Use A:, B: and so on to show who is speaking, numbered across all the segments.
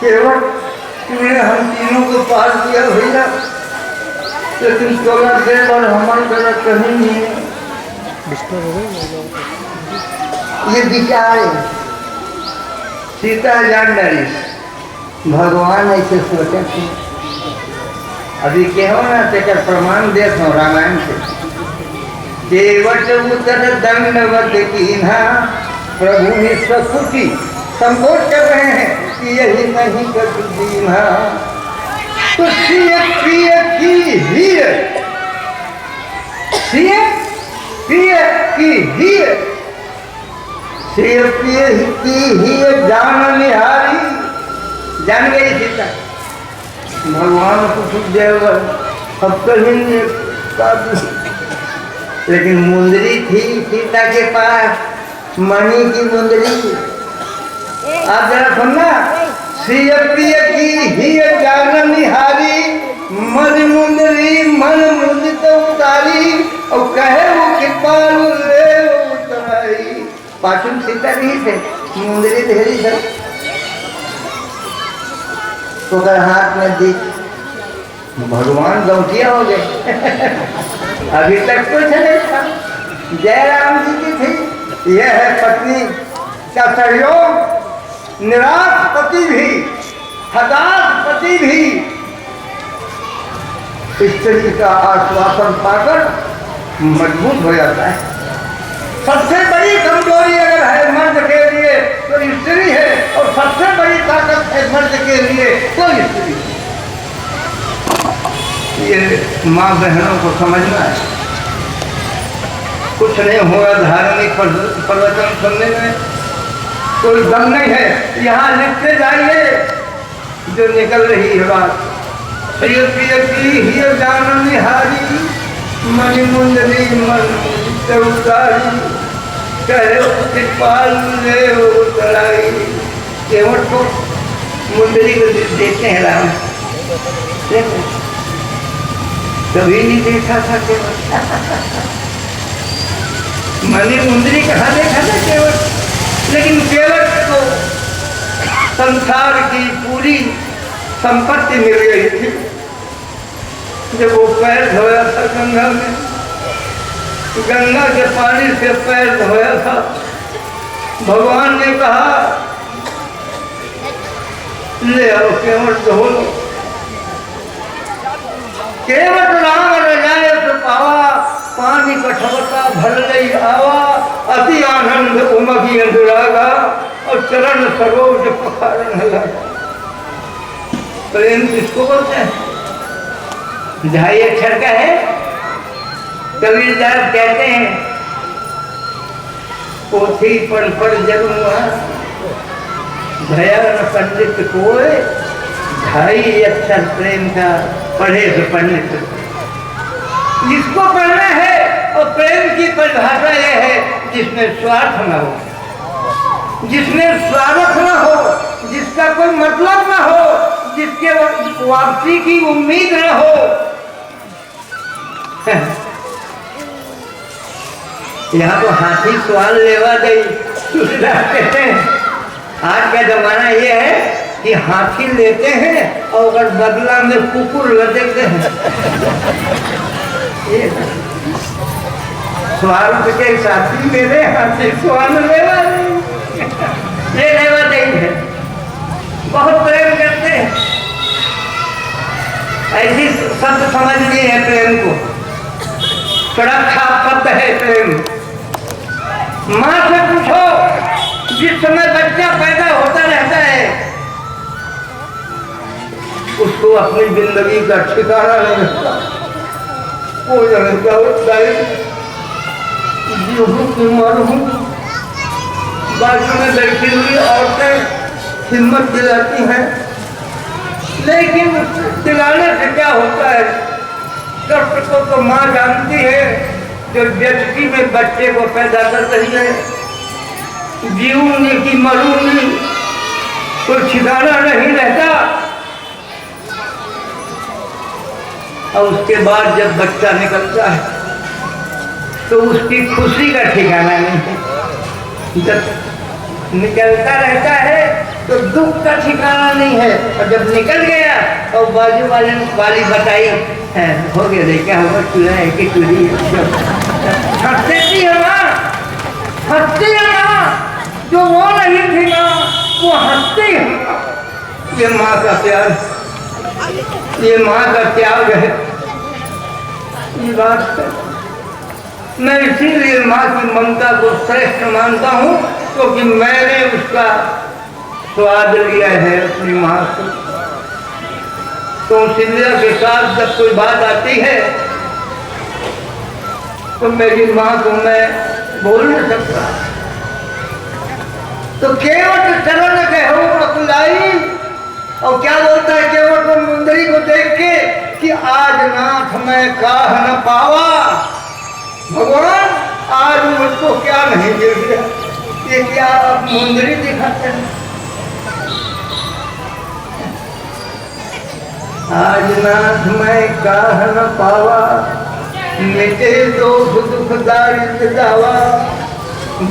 A: केवल तुमने हम तीनों को पार किया भैया, लेकिन तोला देव और हमारी तरह कहीं नहीं है। ये विचार है सीता जान डरी, भगवान ऐसे सोचे थे। अभी कहो ना तेकर प्रमाण देखो रामायण से। केवट उतर दंडवत कीन्हा, प्रभु ने सकुटी संकोच कर रहे हैं कि यही नहीं कर दीन्हा। तो सिय प्रिय की हीर, सिय प्रिय की हीर, सिय प्रिय की हीर जान निहारी। जान गई सीता, भगवान को सुखदेव अब कहीं, लेकिन मुंदरी थी सीता के पास, मणि की मुंदरी। आप जरा सुनना, सिय प्रिय की हीर जान निहारी, मन मुंदरी मन मुदित उतारी, और कहे वो कृपालु ले उतराई। पाचन सीता नहीं थे, मुंदरी धेरी था, तो अगर हाथ में दी भगवान गौठिया हो गए। अभी तक कुछ नहीं था। जयराम जी की थी, यह है पत्नी का सहयोग। निराश पति भी, हताश पति भी स्त्री का आश्वासन पाकर मजबूत हो जाता है। सबसे बड़ी कमजोरी अगर है मर्द के लिए तो स्त्री है, और सबसे बड़ी ताकत है मर्द के लिए तो स्त्री है। ये माँ बहनों को समझना है। कुछ नहीं होगा धार्मिक प्रवचन सुनने में, कोई दम नहीं है। यहाँ लिखते जाइए जो निकल रही है बात। प्रिय प्रिय की ही जान निहारी, मणि मुंदरी मन उतारी, कहे कृपाल ले उतराई। केवट को मुंदरी को देखते हैं राम, कभी नहीं देखा था केवट। मणि मुंदरी कहाँ देखा था केवट, लेकिन केवट को संसार की पूरी संपत्ति मिल गई थी। जब वो पैर धोया था गंगा में, गंगा के पानी से पैर धोया था, भगवान ने कहा ले आओ केवट धो लो। केवट राम रजाए तो पावा, पानी कठवता भर गई आवा, अति आनंद उमगी अनुरागा, और चरण सरोज पखारन लगा। प्रेम किसको बोलते हैं? ढाई अक्षर का है। कबीरदास कहते हैं पोथी पर जन्मा भया न पंडित कोय, ढाई अक्षर प्रेम का पढ़े तो पंडित। जिसको पढ़ना है, और प्रेम की परिभाषा यह है जिसमें स्वार्थ न हो, जिसमें स्वार्थ न हो, जिसका कोई मतलब न हो, जिसके वापसी की उम्मीद न हो। यहाँ तो हाथी सवाल लेवा गई कहते हैं। आज का जमाना ये है कि हाथी लेते हैं और अगर बदला में कुकुर लटकते हैं। स्वार्थ के साथी मेरे हाथी सवाल लेवा ये लेवा नहीं है। बहुत प्रेम करते हैं, ऐसी शब्द समझ लिए है प्रेम को। सुरक्षा शब्द है प्रेम। माँ से पूछो, जिस समय बच्चा पैदा होता रहता है उसको अपनी जिंदगी का ठिकाना नहीं रहता। वो जनता बाजू में बैठी हुई औरतें हिम्मत दिलाती हैं, लेकिन दिलाने से क्या होता है? कष्ट को तो माँ जानती है जो व्यक्ति में बच्चे को पैदा कर रही है। जीऊंगी कि मरूंगी कोई ठिकाना नहीं रहता। और उसके बाद जब बच्चा निकलता है तो उसकी खुशी का ठिकाना नहीं है। जब निकलता रहता है तो दुख का ठिकाना नहीं है। और जब निकल गया और बाजू वाली बताई है, हो गया देखा होगा चूल्हा है कि चूल्ही हंसती थी हंसती है ना, जो वो नहीं थी ना वो हंसती है। ये माँ का प्यार, ये माँ का त्याग है। ये बात है। मैं इसीलिए माँ की ममता को श्रेष्ठ मानता हूँ, क्योंकि मैंने उसका स्वाद लिया है अपनी माँ से। तो सिंधिया के साथ जब कोई बात आती है तो मेरी माँ को मैं बोल नहीं सकता। तो केवट चरण कहो अकुलाई, और क्या बोलता है केवट को मुंदरी को देख के कि आज नाथ मैं काह न पावा, भगवान आज मुझको क्या नहीं मिल गया। ये क्या आप मुंदरी दिखाते हैं? आज नाथ मैं काह न पावा, मिटे दोष दुख दारिद्र दावा,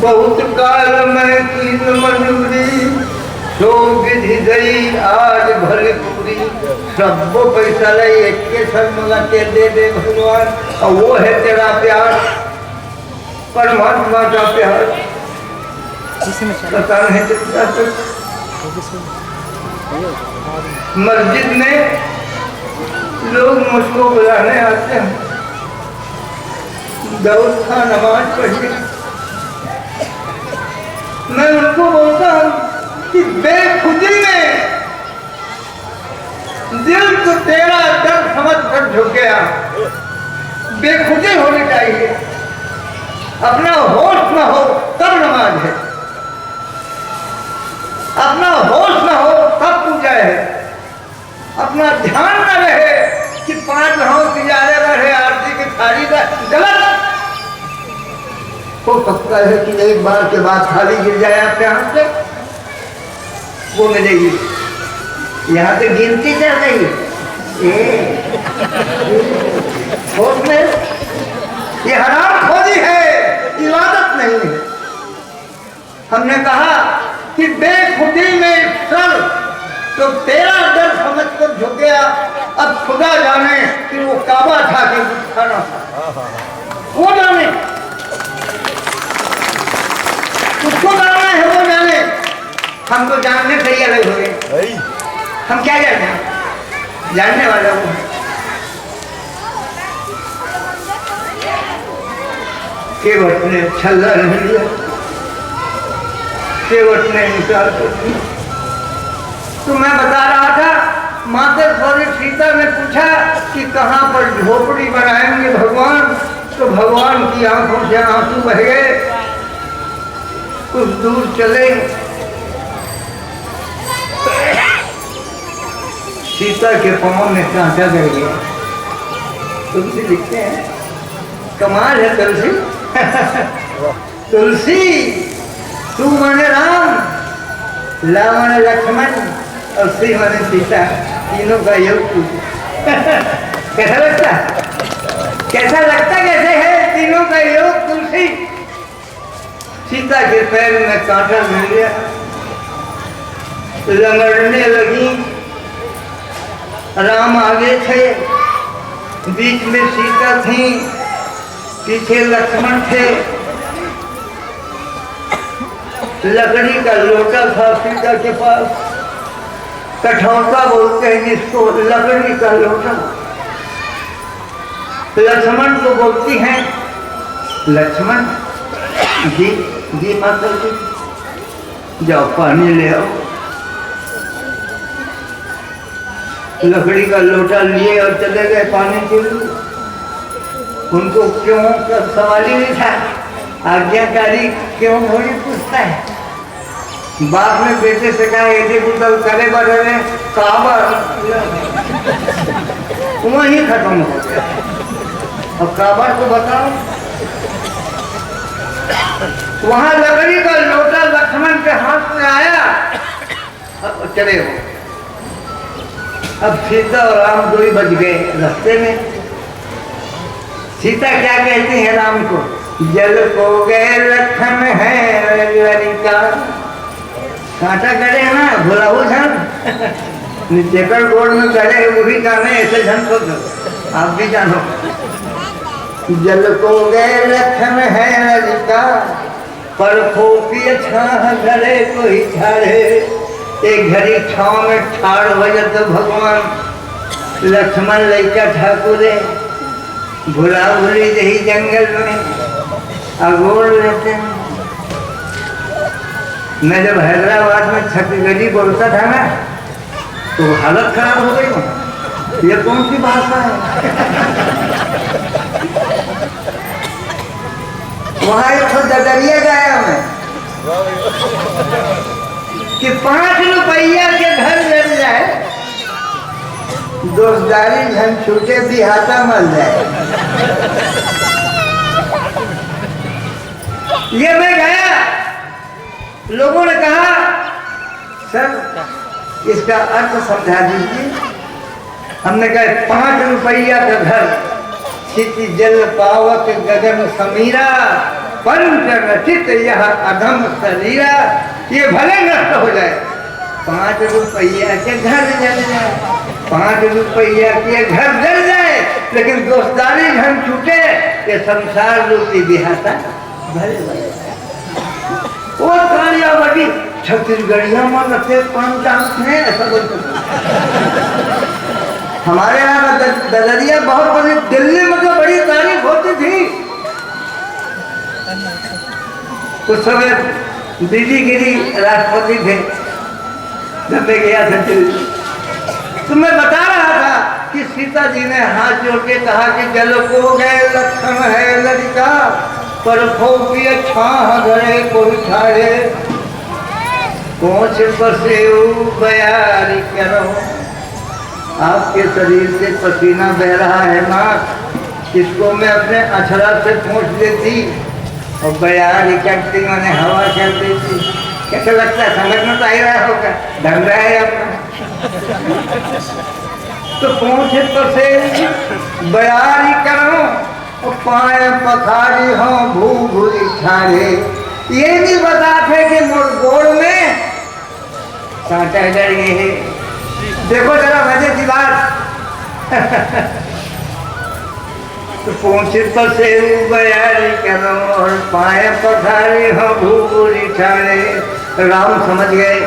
A: बहुत काल मैं कीन मंजूरी, सो विधि गई आज भले पूरी। सबको पैसा ले एक के सब के दे भगवान, और वो है तेरा प्यार, परमात्मा का प्यार। पता नहीं चलता। मस्जिद में लोग मुझको बुलाने आते हैं, दाऊद खान नमाज पढ़िए। मैं उनको बोलता हूँ कि बेखुदी में दिल तो तेरा डर समझ कर झुक गया। बेखुदी होनी चाहिए, अपना होश न हो तब नमाज है, अपना होश न हो तब पूजा है, अपना ध्यान न रहे कि 5 घाव तिजारे रहे आरती की थाली का गलत। हो सकता है कि एक बार के बाद थाली गिर जाए आपके हाथ से, वो मिलेगी। यहाँ पे गिनती चल रही है ये हराम खोजी है, इबादत नहीं है। हमने कहा कि बेखुदी में चल, तो तेरा डर समझ कर झुक गया। अब खुदा जाने कि वो काबा था कि खाना था, वो जाने, उसको जाना है, वो जाने। हम तो जानने से ही अलग हो गए। हम क्या जानते हैं? जानने वाला वो केवट ने छल्ला नहीं लिया, केवट ने इंकार कर दिया। तो मैं बता रहा था, माता सौरी सीता ने पूछा कि कहाँ पर झोपड़ी बनाएंगे भगवान, तो भगवान की आंखों से आंसू बह गए। कुछ दूर चले, सीता के पाँव में कांटा गड़ गया। तुलसी लिखते हैं, कमाल है तुलसी। तुलसी तू माने राम, ला माने लक्ष्मण और श्री माने सीता, तीनों का योग कैसा लगता? कैसा लगता कैसे है तीनों का योग? तुलसी सीता के पैर में कांटा मिल गया, लंगड़ने लगी। राम आगे थे, बीच में सीता थी, पीछे लक्ष्मण थे। लकड़ी का लोटा था सीता के पास, कठौता बोलते हैं जिसको, लकड़ी का लोटा। लक्ष्मण को बोलती हैं, लक्ष्मण जी माता जी जाओ पानी ले आओ। लकड़ी का लोटा लिए और चले गए पानी के लिए। उनको क्यों का सवाल ही नहीं था, आज्ञाकारी क्यों होनी पूछता है। बाप ने बेटे से कहा यदि पुत्र करे बढ़े काबा वहीं खत्म हो गया। अब काबा को बताओ, वहां लकड़ी का लोटा लक्ष्मण के हाथ में आया, अब चले हो। अब सीता और राम दो ही बच गए रास्ते में। सीता क्या कहती है राम को, जल को गए लखन है ललिता, कांटा करे ना भुलाऊ झन जेकर गोड़ में करे वही जाने, ऐसे झन को आप भी जानो। जल को गए लखन है ललिता, पर फोफी छाह घरे कोई ठाड़े। एक घड़ी छाव में ठाड़ हो जाते भगवान लक्ष्मण लैका ठाकुरे भुला भुली रही जंगल में अगोड़ रहते हैं। मैं जब हैदराबाद में छत्तीसगढ़ी बोलता था ना तो हालत खराब हो गई। ये कौन सी भाषा है? वहां एक तो ददरिया गाया मैं कि 5 रुपया के घर जल जाए, दोस्तदारी झन छूटे बिहाता मर जाए। ये मैं गया, लोगों ने कहा सर इसका अर्थ समझा दीजिए। हमने कहा 5 रुपया का घर, क्षिति जल पावक गगन समीरा, पंच रचित यह अधम शरीरा। ये भले नष्ट हो जाए, 5 रुपया के घर जल जाए, 5 रुपया के घर जल जाए, लेकिन दोस्तारी धन छूटे ये संसार रूपी बिहाता भले भले। वो कालियावटी छत्तीसगढ़िया में लगते 5 दांत हैं, ऐसा बोलते। हमारे यहाँ ददरिया बहुत बड़ी, दिल्ली में तो बड़ी तारीफ होती थी। उस समय दीदी गिरी राष्ट्रपति थे जब मैं गया था दिल्ली, तो मैं बता रहा था कि सीता जी ने हाथ जोड़ के कहा कि जल को गए लक्षण है ललिता, पर फोफी छाह घरे कोई ठाड़े। पहुंच बसे बयारी करो, आपके शरीर से पसीना बह रहा है माँ, इसको मैं अपने अछड़ा से पहुँच देती और बयारी करती, मैंने हवा कर देती। कैसा लगता है? समझ में तो आ ही रहा होगा, ढंग रहा है अपना। तो पहुँचे तो से बयारी करो और पाए पखारी हो भू भूरी ठाड़े। ये भी बताते कि मोर गोड़ में कांटा डर गए है। देखो जरा मजे की बात। तो पहुंचे तो से बयारी करो और पाए पखारी हो भू भूरी ठाड़े। राम समझ गए।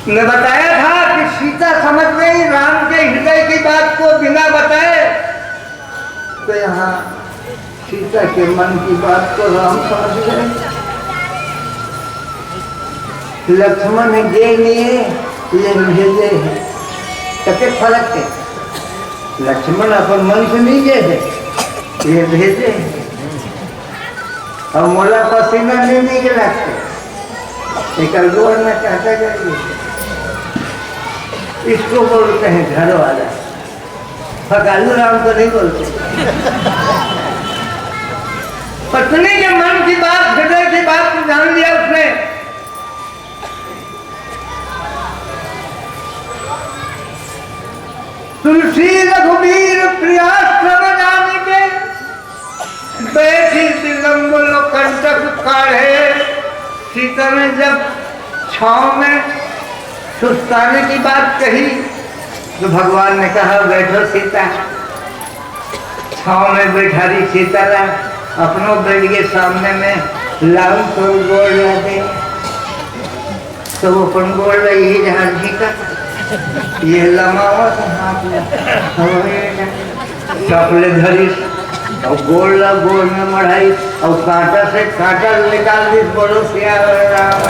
A: मैं बताया था कि सीता समझ गई राम के हृदय की बात को बिना बताए, तो यहाँ सीता के मन की बात को राम समझ गए। लक्ष्मण दे लिए ये भेजे हैं, कते फर्क है। लक्ष्मण अपन मन से नहीं गए, ये भेजे हैं। और मोला पसीना नहीं के लगते एक गोर में कहता जाइए। इसको बोलते हैं घर वाला। फकालू राम तो नहीं बोलते। पत्नी के मन की बात, हृदय की बात को जान लिया उसने। तुलसी रघुवीर प्रियाश्रम जाने के बैठी विलंब कंटक काढ़े। सीता ने जब छाव में सुस्ताने की बात कही तो भगवान ने कहा बैठो सीता। छाव में बैठा रही सीता ला अपनों बेड के सामने में लाऊं तो गोड़ रहते तो वो अपन गोड़ रही जहाँ जी का ये लमावा था हाथ में चपले धरी और गोड़ ला गोड़ में मढ़ाई और कांटा से कांटा निकाल दी। बोलो सिया राम।